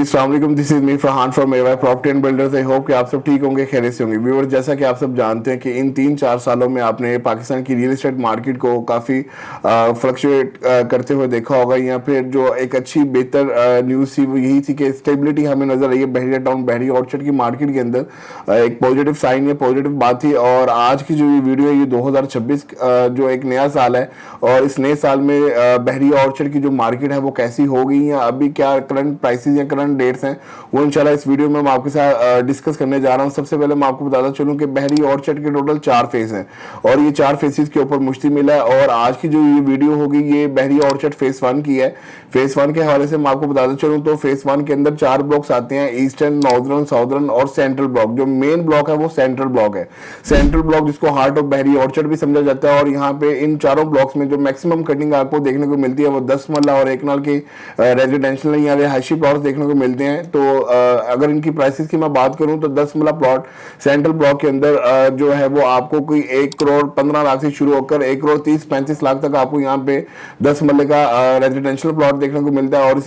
अस्सलाम वालेकुम, this is me Farhan from AY property and builders. I hope कि आप सब ठीक होंगे, खैरियत से होंगे। व्यूअर्स, जैसा कि आप सब जानते हैं कि इन 3-4 सालों में आपने पाकिस्तान की रियल एस्टेट मार्केट को काफ़ी फ्लक्चुएट करते हुए देखा होगा। यहाँ पे जो एक अच्छी बेहतर न्यूज़ थी वो यही थी कि स्टेबिलिटी हमें नजर आई है बहरिया टाउन, बहरिया ऑर्चर्ड की मार्केट के अंदर। एक पॉजिटिव साइन है, पॉजिटिव बात थी। और आज की जो ये वीडियो है ये 2026 जो एक नया साल है, और इस नए साल में बहरिया ऑर्चर्ड की जो मार्केट है वो कैसी हो गई है, अभी क्या करंट प्राइसेस या करंट डेट्स हैं, वो इंशाल्लाह इस वीडियो में मैं आपके साथ डिस्कस करने जा रहा हूं। सबसे पहले मैं आपको बताता चलूं कि बहरी ऑर्चर्ड के टोटल 4 फेज हैं और ये 4 फेसेस के ऊपर मुश्तमिल है। और आज की जो ये वीडियो होगी ये बहरी ऑर्चर्ड फेज 1 की है। फेज 1 के हवाले से मैं आपको बताता चलूं तो फेज 1 के अंदर 4 ब्लॉक्स आते हैं, ईस्टर्न, नॉर्दर्न, साउदर्न और सेंट्रल ब्लॉक। जो मेन ब्लॉक है वो सेंट्रल ब्लॉक है। सेंट्रल ब्लॉक जिसको हार्ट ऑफ बहरी ऑर्चर्ड भी समझा जाता है। और यहाँ पे इन चारों ब्लॉक्स में जो मैक्सिमम कटिंग आपको देखने को मिलती है वो 10 मरला और 1 नाल के रेजिडेंशियल या रिहायशी प्लॉट्स देखने को मिलते हैं। तो अगर इनकी प्राइसेस की मैं बात करूं तो 10 मरला प्लॉट सेंट्रल ब्लॉक के अंदर जो है वो आपको कोई 1 करोड़ 15 लाख से शुरू होकर 1 करोड़ 30-35 लाख तक आपको यहाँ पे 10 मरले का रेजिडेंशियल प्लॉट देखने को मिलता है। और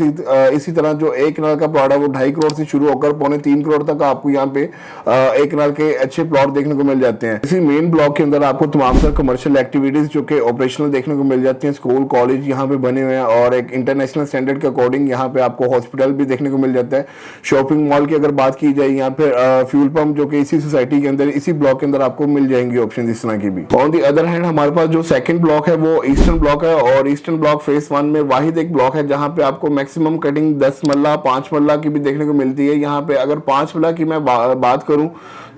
इसी तरह जो 1 कनाल का प्लॉट है वो 2.5 करोड़ से शुरू होकर 2.25-3 करोड़ तक आपको यहाँ पे 1 कनाल के अच्छे प्लॉट देखने को मिल जाते हैं। इसी मेन ब्लॉक के अंदर आपको तमाम तर कमर्शियल एक्टिविटीज जो कि ऑपरेशनल देखने को मिल जाती हैं। स्कूल, कॉलेज यहाँ पे बने हुए हैं और एक इंटरनेशनल स्टैंडर्ड के अकॉर्डिंग यहाँ पे आपको हॉस्पिटल भी देखने को मिल जाता है। शॉपिंग मॉल की अगर बात की जाए, यहाँ पे फ्यूल पंप जो कि इसी सोसाइटी के अंदर, इसी ब्लॉक के अंदर आपको मिल जाएंगे ऑप्शन इस तरह की भी। ऑन दी अदर हैंड हमारे पास जो सेकंड ब्लॉक है वो ईस्टर्न ब्लॉक है। और ईस्टर्न ब्लॉक फेज 1 में वाहिद एक ब्लॉक है जहाँ पे आपको मैक्सिमम कटिंग 10 मरला 5 मरला की भी देखने को मिलती है। यहाँ पे अगर 5 मरला की मैं बात करूं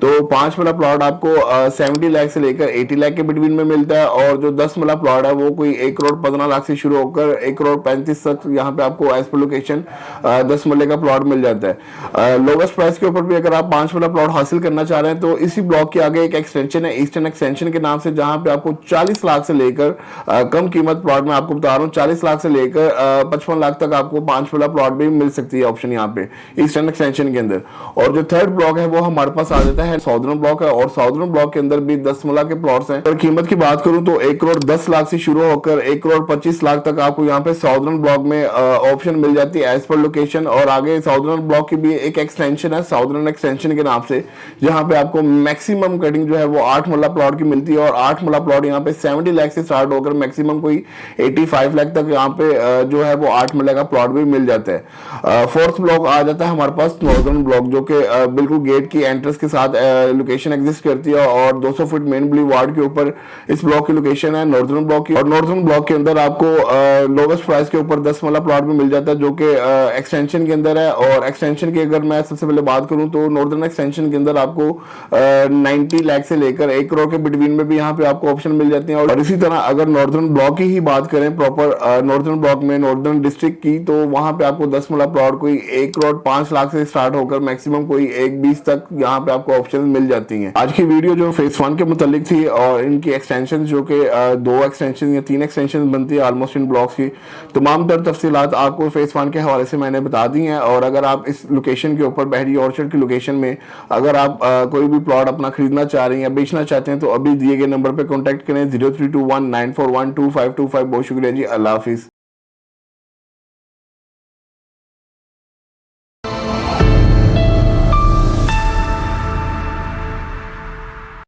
तो 5 मरला प्लॉट आपको 70 लाख से लेकर 80 लाख के बिटवीन में मिलता है। और जो 10 मरला प्लॉट है वो कोई 1 करोड़ 15 लाख से शुरू होकर 1 करोड़ 35 तक यहाँ पे आपको एज पर लोकेशन 10 मरले का प्लॉट मिल जाता है। लोवेस्ट प्राइस के ऊपर भी अगर आप 5 मरला प्लॉट हासिल करना चाह रहे हैं तो इसी ब्लॉक के आगे एक एक्सटेंशन है, ईस्टर्न एक्सटेंशन के नाम से, जहां पे आपको 40 लाख से लेकर कम कीमत प्लॉट में आपको बता रहा हूँ 40 लाख से लेकर 55 लाख तक आपको 5 मरला प्लॉट भी मिल सकती है ऑप्शन यहाँ पे ईस्टर्न एक्सटेंशन के अंदर। और जो थर्ड ब्लॉक है वो हमारे पास आ जाता है साउदर्न ब्लॉक है। और साउदर्न ब्लॉक के अंदर भी 10 मरला के प्लॉट्स हैं। और कीमत की बात करूं तो 1 करोड़ 10 लाख से शुरू होकर 1 करोड़ 25 लाख तक आपको यहाँ पे साउदर्न ब्लॉक में ऑप्शन मिल जाती है एज पर लोकेशन। और आगे साउदर्न ब्लॉक की भी एक एक्सटेंशन है साउदर्न एक्सटेंशन के नाम से, जहां पे आपको मैक्सिमम कटिंग जो है वो 8 मरला प्लॉट की मिलती है। और 8 मरला प्लॉट यहाँ पे 70 लाख से स्टार्ट होकर मैक्सिमम कोई 85 लाख तक यहाँ पे जो है वो 8 मरला का प्लॉट भी मिल जाता है। फोर्थ ब्लॉक आ जाता है हमारे पास नॉर्दर्न ब्लॉक, जो कि बिल्कुल गेट की एंट्रेंस के साथ लोकेशन एग्जिस्ट करती है और 200 फुट मेन बुलेवार्ड के ऊपर इस ब्लॉक की लोकेशन है नॉर्दर्न ब्लॉक की। और नॉर्दर्न ब्लॉक के अंदर आपको लोवेस्ट प्राइस के ऊपर 10 मरला प्लॉट भी मिल जाता है जो कि एक्सटेंशन के अंदर है। और एक्सटेंशन की अगर मैं सबसे पहले बात करूं तो नॉर्दर्न एक्सटेंशन के अंदर आपको 90 लाख से लेकर 1 करोड़ के बिटवीन में भी यहाँ पे आपको ऑप्शन मिल जाते हैं। और इसी तरह अगर नॉर्दर्न ब्लॉक की ही बात करें, प्रॉपर नॉर्दर्न ब्लॉक में नॉर्दर्न डिस्ट्रिक्ट की, तो वहां पे आपको 10 मरला प्लॉट कोई 1 करोड़ 5 लाख से स्टार्ट होकर मैक्सिमम कोई 1.20 तक यहाँ पे आपको ऑप्शन मिल जाती हैं। आज की वीडियो जो फेज 1 के मुतालिक थी और इनकी एक्सटेंशन जो कि 2 एक्सटेंशन या 3 एक्सटेंशन बनती है ऑलमोस्ट इन ब्लॉक्स की, तमाम तर तफसीलात आपको फेज 1 के हवाले से मैंने बता दी हैं। और अगर आप इस लोकेशन के ऊपर बहरी ऑर्चर्ड की लोकेशन में अगर आप कोई भी प्लॉट अपना खरीदना चाह रहे हैं या बेचना चाहते हैं तो अभी दिए गए नंबर पर कॉन्टैक्ट करें 032194122525। बहुत शुक्रिया जी, अल्लाह हाफिज।